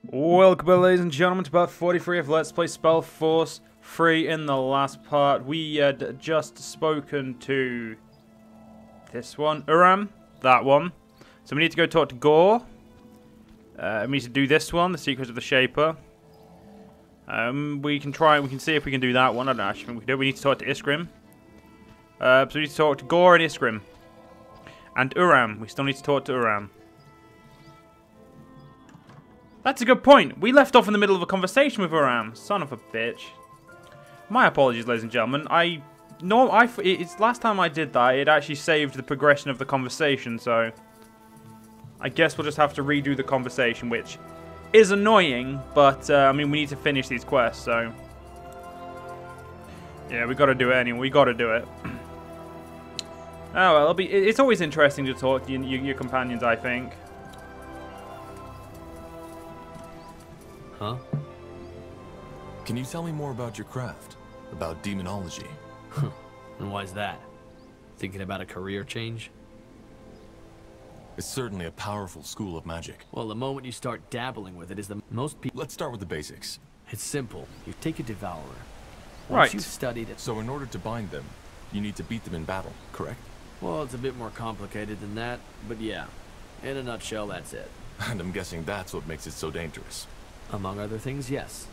Welcome, ladies and gentlemen, to part 43 of Let's Play SpellForce 3. In the last part, we had just spoken to this one, Uram, that one. So we need to go talk to Gore. We need to do this one, the Secrets of the Shaper. We can see if we can do that one. I don't actually think we can do it. We need to talk to Iskrim. So we need to talk to Gore and Iskrim. And Uram. We still need to talk to Uram. That's a good point. We left off in the middle of a conversation with Uram. Son of a bitch. My apologies, ladies and gentlemen. It's last time I did that, it actually saved the progression of the conversation, so I guess we'll just have to redo the conversation, which is annoying, but I mean, we need to finish these quests, so yeah, we got to do it anyway. We got to do it. Oh well, it's always interesting to talk to your companions, I think. Huh? Can you tell me more about your craft? About demonology? And why's that? Thinking about a career change? It's certainly a powerful school of magic. Well, the moment you start dabbling with it is the most people... Let's start with the basics. It's simple. You take a devourer. Once Right. you've studied it... So in order to bind them, you need to beat them in battle, correct? Well, it's a bit more complicated than that, but yeah. In a nutshell, that's it. And I'm guessing that's what makes it so dangerous. Among other things, yes.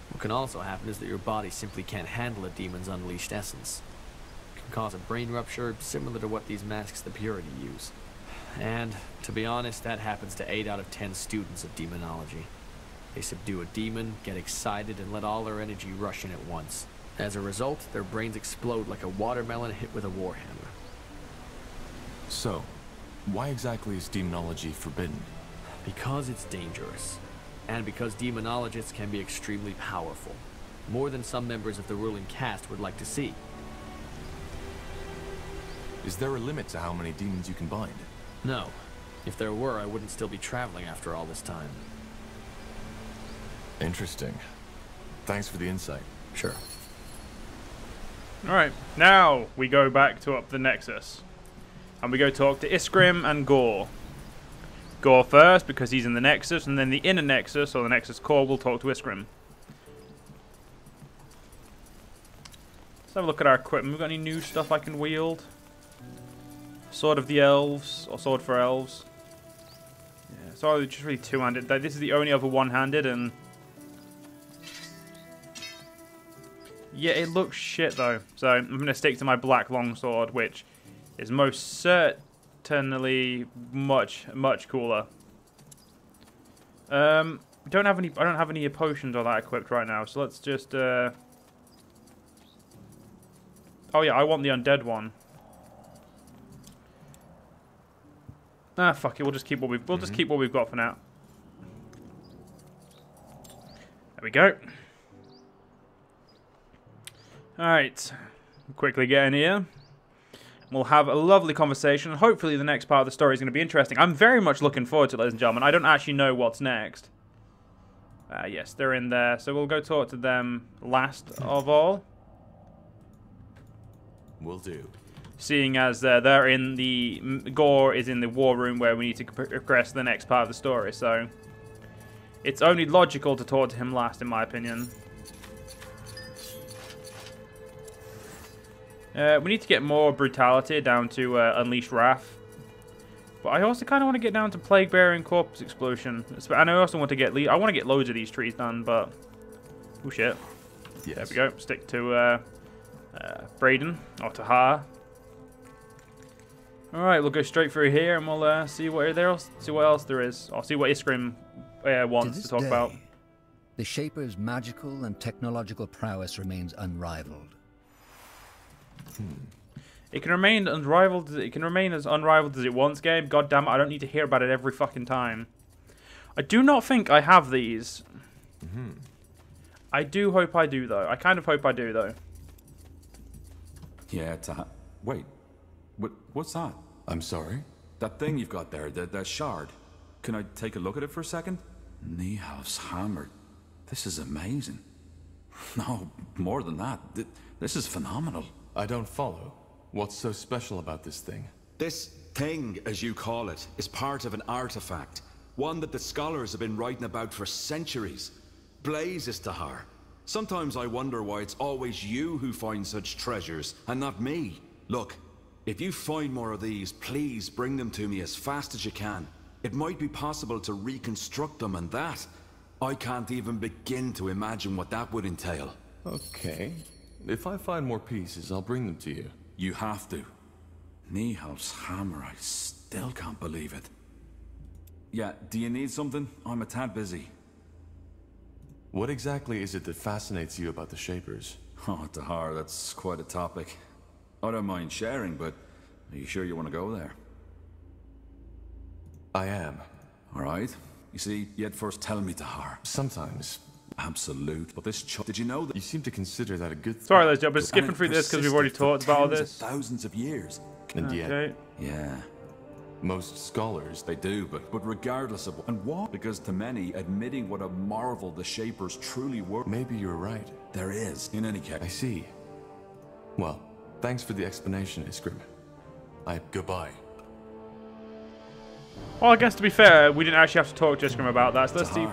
What can also happen is that your body simply can't handle a demon's unleashed essence. It can cause a brain rupture similar to what these masks the Purity use. And, to be honest, that happens to 8 out of 10 students of Demonology. They subdue a demon, get excited, and let all their energy rush in at once. As a result, their brains explode like a watermelon hit with a warhammer. So, why exactly is demonology forbidden? Because it's dangerous. And because demonologists can be extremely powerful. More than some members of the ruling caste would like to see. Is there a limit to how many demons you can bind? No. If there were, I wouldn't still be traveling after all this time. Interesting. Thanks for the insight. Sure. Alright, now we go back to up the Nexus. And we go talk to Iskrim and Gore. Gore first, because he's in the Nexus, and then the inner Nexus, or the Nexus core, will talk to Iskrim. Let's have a look at our equipment. We've got any new stuff I can wield? Sword of the Elves, or Sword for Elves. Yeah, so just really two-handed. This is the only other one-handed, and yeah, it looks shit though. So I'm going to stick to my black longsword, which is most certainly much cooler. I don't have any potions or that equipped right now, so let's just oh yeah, I want the undead one. Ah, fuck it, we'll just keep what we've got for now. There we go. Alright. Quickly get in here. We'll have a lovely conversation. Hopefully the next part of the story is going to be interesting. I'm very much looking forward to it, ladies and gentlemen. I don't actually know what's next. Yes, they're in there. So we'll go talk to them last of all. Will do. Seeing as they're in the... Gore is in the war room where we need to progress the next part of the story. So it's only logical to talk to him last, in my opinion. We need to get more brutality down to Unleash Wrath. But I also kind of want to get down to Plague Bearing Corpse Explosion. And I also want to get... I want to get loads of these trees done, but... Oh, shit. Yes. There we go. Stick to Braden, or to Har. Alright, we'll go straight through here, and we'll see what else there is. Or see what Iskrim wants to talk about. The Shaper's magical and technological prowess remains unrivaled. It can remain unrivaled. It can remain as unrivaled as it wants, Gabe. God damn it! I don't need to hear about it every fucking time. I do not think I have these. I do hope I do, though. I kind of hope I do, though. Yeah, wait. What's that? I'm sorry? That thing you've got there, that shard. Can I take a look at it for a second? Niehaus hammer. This is amazing. No, more than that. This is phenomenal. I don't follow. What's so special about this thing? This thing, as you call it, is part of an artifact. One that the scholars have been writing about for centuries. Blazes to her. Sometimes I wonder why it's always you who find such treasures, and not me. Look, if you find more of these, please bring them to me as fast as you can. It might be possible to reconstruct them, and that... I can't even begin to imagine what that would entail. Okay. If I find more pieces, I'll bring them to you. You have to. Nihal's hammer, I still can't believe it. Yeah, do you need something? I'm a tad busy. What exactly is it that fascinates you about the Shapers? Oh, Tahar, that's quite a topic. I don't mind sharing, but are you sure you want to go there? I am. All right. You see, you'd first tell me, Tahar. Sometimes. Absolute. But this did you know that... You seem to consider that a good thing. Sorry, ladies and gentlemen, skipping through this because we've already talked about all this. Thousands of years. And yet... Yeah. Most scholars... They do, but regardless of... And what? Because to many, admitting what a marvel the Shapers truly were... Maybe you're right. There is, in any case. I see. Well, thanks for the explanation, Iskrim. Goodbye. Well, I guess to be fair, we didn't actually have to talk to Iskrim about that, so let's see.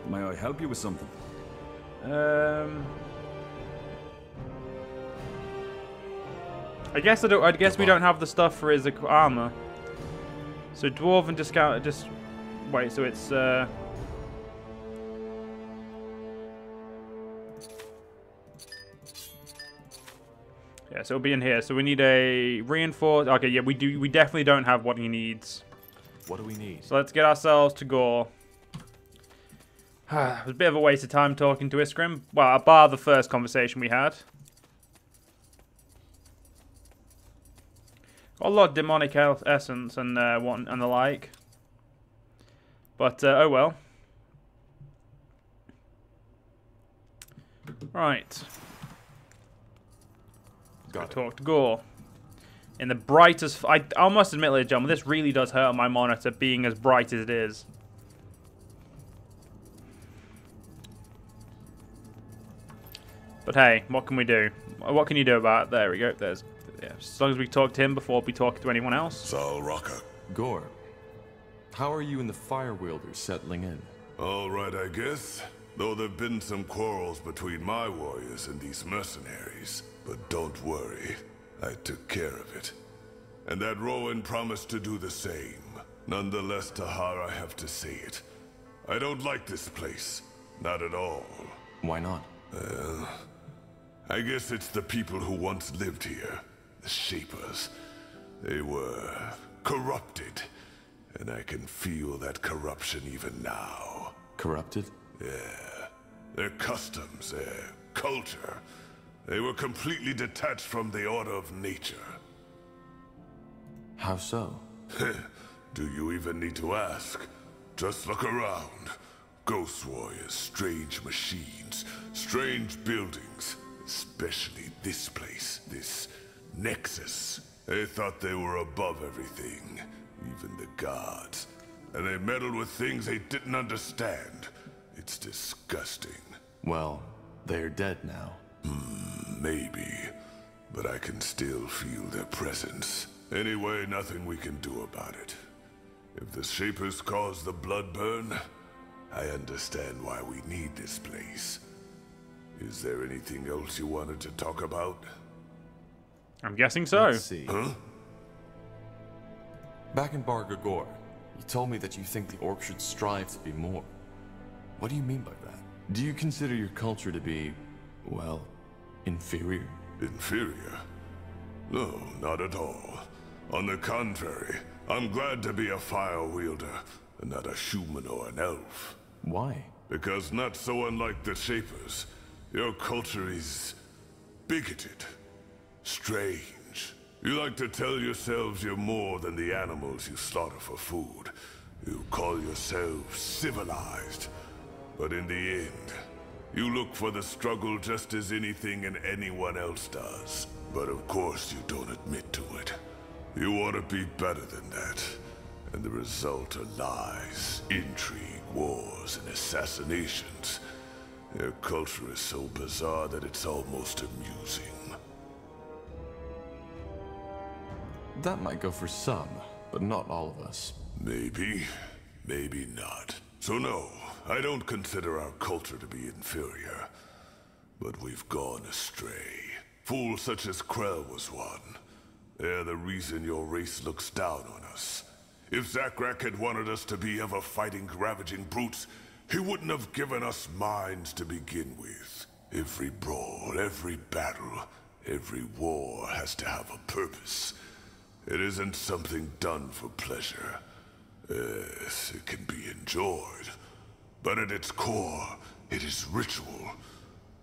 May I help you with something? I guess I guess we don't have the stuff for his armor. So dwarven discount. Just wait. So it's yeah. So it'll be in here. So we need a reinforced. Okay, yeah. We do. We definitely don't have what he needs. What do we need? So let's get ourselves to Gore. It was a bit of a waste of time talking to Iskrim. Well, bar the first conversation we had. Got a lot of demonic essence and and the like. But oh well. Right. Got Talk to Gore. In the brightest... I must admit, ladies and gentlemen, this really does hurt on my monitor being as bright as it is. But hey, what can we do? What can you do about it? There we go. There's... Yeah, as long as we talk to him before we talk to anyone else. Sal Raka. Gore, how are you and the Fire Wielders settling in? All right, I guess. Though there've been some quarrels between my warriors and these mercenaries. But don't worry. I took care of it. And that Rowan promised to do the same. Nonetheless, Tahar, I have to say it. I don't like this place. Not at all. Why not? Well, I guess it's the people who once lived here. The Shapers. They were corrupted. And I can feel that corruption even now. Corrupted? Yeah. Their customs, their culture. They were completely detached from the order of nature. How so? Do you even need to ask? Just look around. Ghost warriors, strange machines, strange buildings. Especially this place, this Nexus. They thought they were above everything, even the gods. And they meddled with things they didn't understand. It's disgusting. Well, they're dead now. Maybe. But I can still feel their presence. Anyway, nothing we can do about it. If the Shapers caused the Bloodburn, I understand why we need this place. Is there anything else you wanted to talk about? I'm guessing so. Let's see. Huh? Back in Bargagor, you told me that you think the Orc should strive to be more. What do you mean by that? Do you consider your culture to be, well, inferior? Inferior? No, not at all. On the contrary, I'm glad to be a fire wielder, and not a human or an elf. Why? Because not so unlike the Shapers, your culture is bigoted, strange. You like to tell yourselves you're more than the animals you slaughter for food. You call yourselves civilized. But in the end, you look for the struggle just as anything and anyone else does. But of course you don't admit to it. You want to be better than that. And the result are lies, intrigue, wars, and assassinations. Their culture is so bizarre that it's almost amusing. That might go for some, but not all of us. Maybe. Maybe not. So no, I don't consider our culture to be inferior. But we've gone astray. Fools such as Krell was one. They're the reason your race looks down on us. If Zakrak had wanted us to be ever-fighting, ravaging brutes, he wouldn't have given us minds to begin with. Every brawl, every battle, every war has to have a purpose. It isn't something done for pleasure. Yes, it can be enjoyed. But at its core, it is ritual.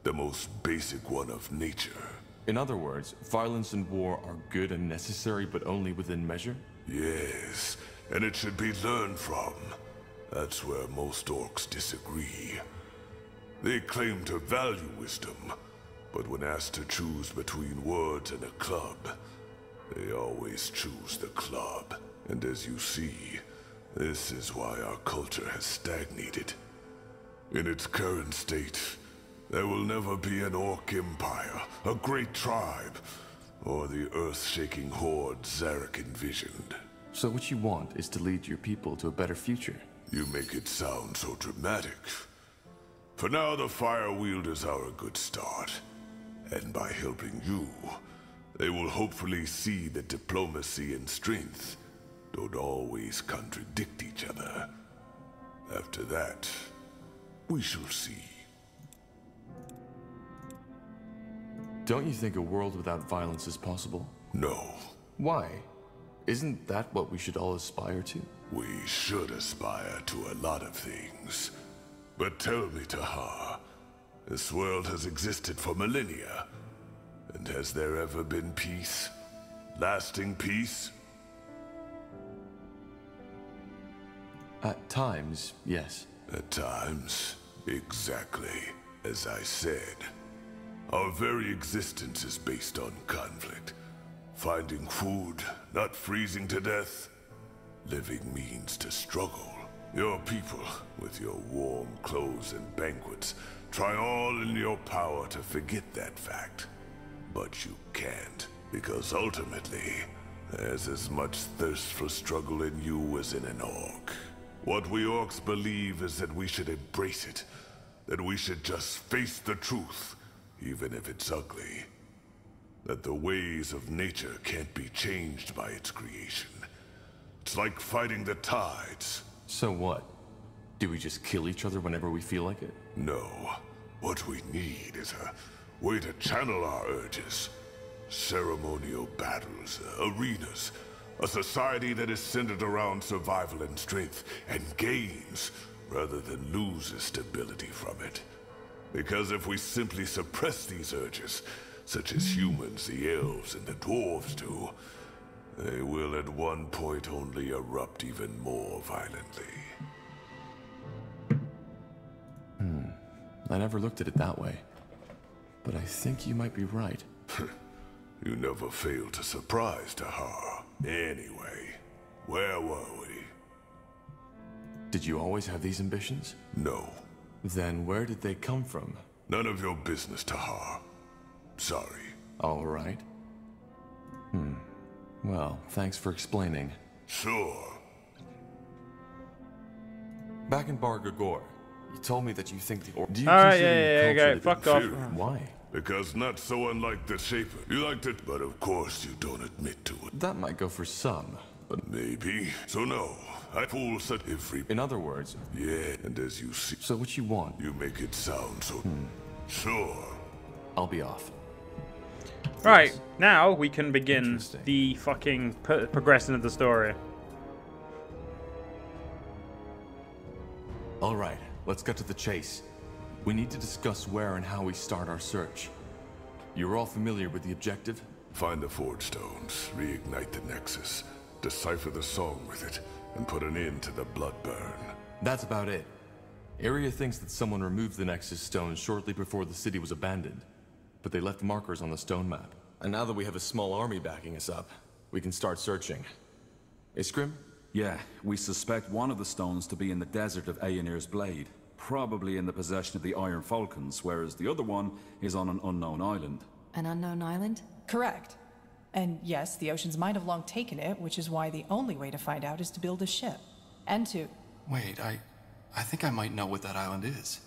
The most basic one of nature. In other words, violence and war are good and necessary, but only within measure? Yes, and it should be learned from. That's where most orcs disagree. They claim to value wisdom, but when asked to choose between words and a club, they always choose the club. And as you see, this is why our culture has stagnated. In its current state, there will never be an orc empire, a great tribe, or the earth-shaking horde Zarek envisioned. So what you want is to lead your people to a better future? You make it sound so dramatic. For now, the Fire Wielders are a good start. And by helping you, they will hopefully see that diplomacy and strength don't always contradict each other. After that, we shall see. Don't you think a world without violence is possible? No. Why? Isn't that what we should all aspire to? We should aspire to a lot of things. But tell me, Tahar, this world has existed for millennia. And has there ever been peace? Lasting peace? At times, yes. At times, exactly as I said. Our very existence is based on conflict. Finding food, not freezing to death. Living means to struggle. Your people, with your warm clothes and banquets, try all in your power to forget that fact. But you can't, because ultimately, there's as much thirst for struggle in you as in an orc. What we orcs believe is that we should embrace it, that we should just face the truth, even if it's ugly. That the ways of nature can't be changed by its creation. It's like fighting the tides. So what? Do we just kill each other whenever we feel like it? No. What we need is a way to channel our urges. Ceremonial battles, arenas. A society that is centered around survival and strength, and gains, rather than loses stability from it. Because if we simply suppress these urges, such as humans, the elves, and the dwarves do, they will at one point only erupt even more violently. I never looked at it that way. But I think you might be right. You never fail to surprise, Tahar. Anyway, where were we? Did you always have these ambitions? No. Then where did they come from? None of your business, Tahar. Sorry. All right. Well, thanks for explaining. Sure. Back in Bargagor, you told me that you think the Do you Alright, consider yeah, your culture fuck to be off. inferior? Why? Because not so unlike the Shaper. You liked it, but of course you don't admit to it. That might go for some, but Maybe. So no. I fool such every... in other words, Yeah, and as you see, so what you want? you make it sound so... Sure. I'll be off. Right, now we can begin Interesting. the fucking progression of the story. All right, let's get to the chase. We need to discuss where and how we start our search. You're all familiar with the objective? Find the Forge Stones, reignite the Nexus, decipher the song with it, and put an end to the Bloodburn. That's about it. Area thinks that someone removed the Nexus stone shortly before the city was abandoned, but they left markers on the stone map. And now that we have a small army backing us up, we can start searching. Iskrim? Yeah, we suspect one of the stones to be in the desert of Aonir's Blade, probably in the possession of the Iron Falcons, whereas the other one is on an unknown island. An unknown island? Correct. And yes, the oceans might have long taken it, which is why the only way to find out is to build a ship. And to Wait, I think I might know what that island is.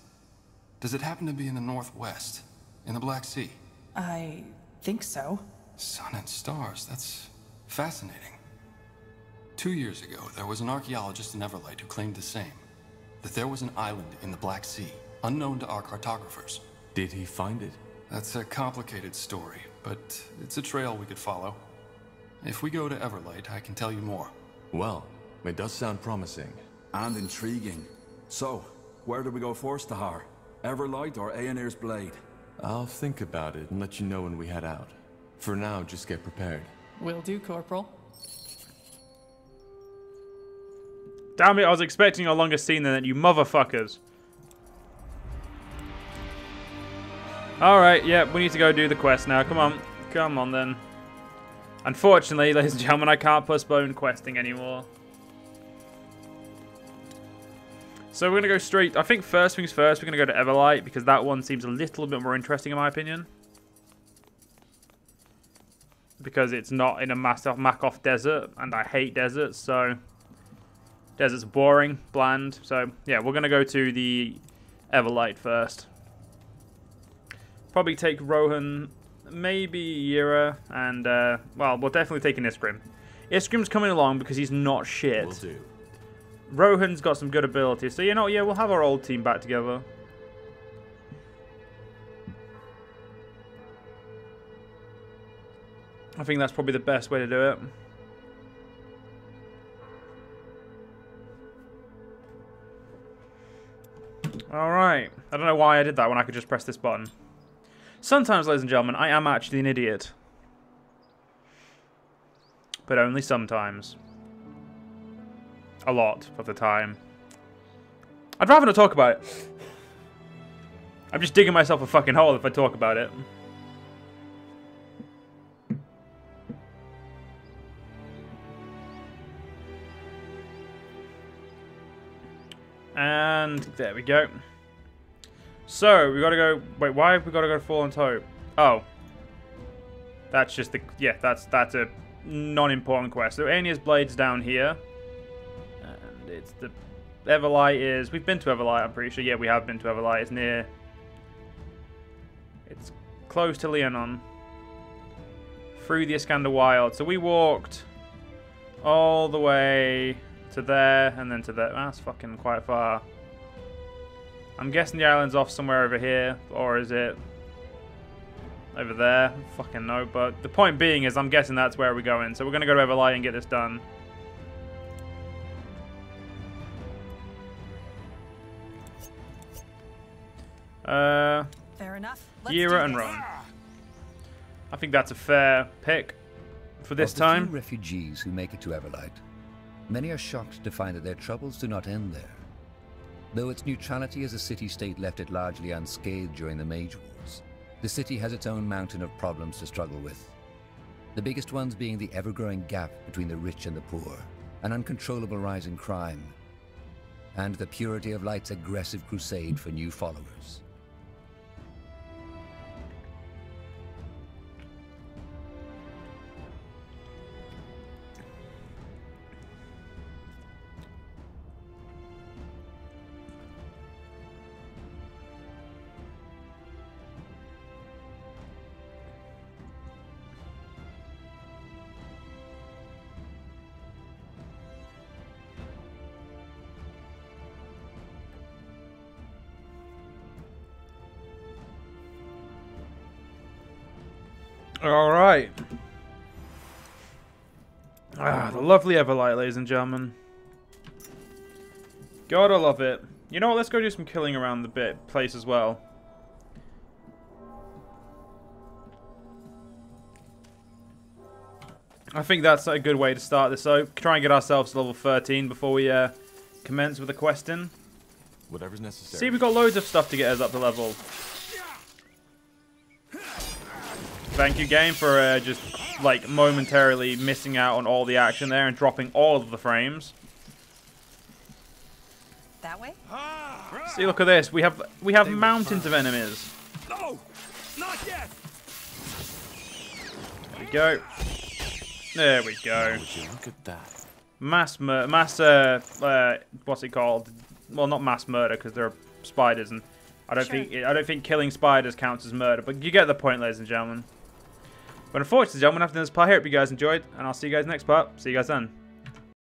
Does it happen to be in the northwest? In the Black Sea? I think so. Sun and stars, that's fascinating. 2 years ago, there was an archaeologist in Everlight who claimed the same. That there was an island in the Black Sea, unknown to our cartographers. Did he find it? That's a complicated story, but it's a trail we could follow. If we go to Everlight, I can tell you more. Well, it does sound promising. And intriguing. So, where do we go first, Tahar? Everlight or Aonir's Blade? I'll think about it and let you know when we head out. For now, just get prepared. Will do, Corporal. Damn it, I was expecting a longer scene than that, you motherfuckers. Alright, yeah, we need to go do the quest now. Come on. Come on, then. Unfortunately, ladies and gentlemen, I can't postpone questing anymore. So we're going to go straight... I think first things first, we're going to go to Everlight, because that one seems a little bit more interesting, in my opinion. Because it's not in a massive Makoff desert, and I hate deserts, so... Desert's boring, bland, so yeah, we're going to go to the Everlight first. Probably take Rohan, maybe Yira, and, well, we'll definitely take an Iskrim. Iskrim's coming along because he's not shit. Will do. Rohan's got some good abilities, so you know, yeah, we'll have our old team back together. I think that's probably the best way to do it. Alright. I don't know why I did that when I could just press this button. Sometimes, ladies and gentlemen, I am actually an idiot. But only sometimes. A lot of the time. I'd rather not talk about it. I'm just digging myself a fucking hole if I talk about it. And there we go. So, we gotta go... Wait, why have we gotta go to Fallen Hope? Oh. That's just the... Yeah, that's a non-important quest. So, Aonir's Blade's down here. And it's the... Everlight is... We've been to Everlight, I'm pretty sure. Yeah, we have been to Everlight. It's near... It's close to Leonon. Through the Iskander Wild. So, we walked all the way... to there, and then to there. That's fucking quite far. I'm guessing the island's off somewhere over here, or is it over there? Fucking no, but the point being is I'm guessing that's where we're going. So we're going to go to Everlight and get this done. Fair enough. Yira and Rohan. I think that's a fair pick for this time. Of the few refugees who make it to Everlight, many are shocked to find that their troubles do not end there. Though its neutrality as a city-state left it largely unscathed during the Mage Wars, the city has its own mountain of problems to struggle with. The biggest ones being the ever-growing gap between the rich and the poor, an uncontrollable rise in crime, and the Purity of Light's aggressive crusade for new followers. Alright. Ah, the lovely Everlight, ladies and gentlemen. Gotta love it. You know what, let's go do some killing around the place as well. I think that's a good way to start this, so try and get ourselves to level 13 before we commence with the questing. Whatever's necessary. See, we've got loads of stuff to get us up to level. Thank you, game, for just, like, momentarily missing out on all the action there and dropping all of the frames. That way? See, look at this. We have mountains of enemies. No, not yet. There we go. There we go. Would you look at that? what's it called? Well, not mass murder because they're spiders, and I don't think killing spiders counts as murder. But you get the point, ladies and gentlemen. But unfortunately, gentlemen, after this part here, hope you guys enjoyed, and I'll see you guys next part. See you guys then.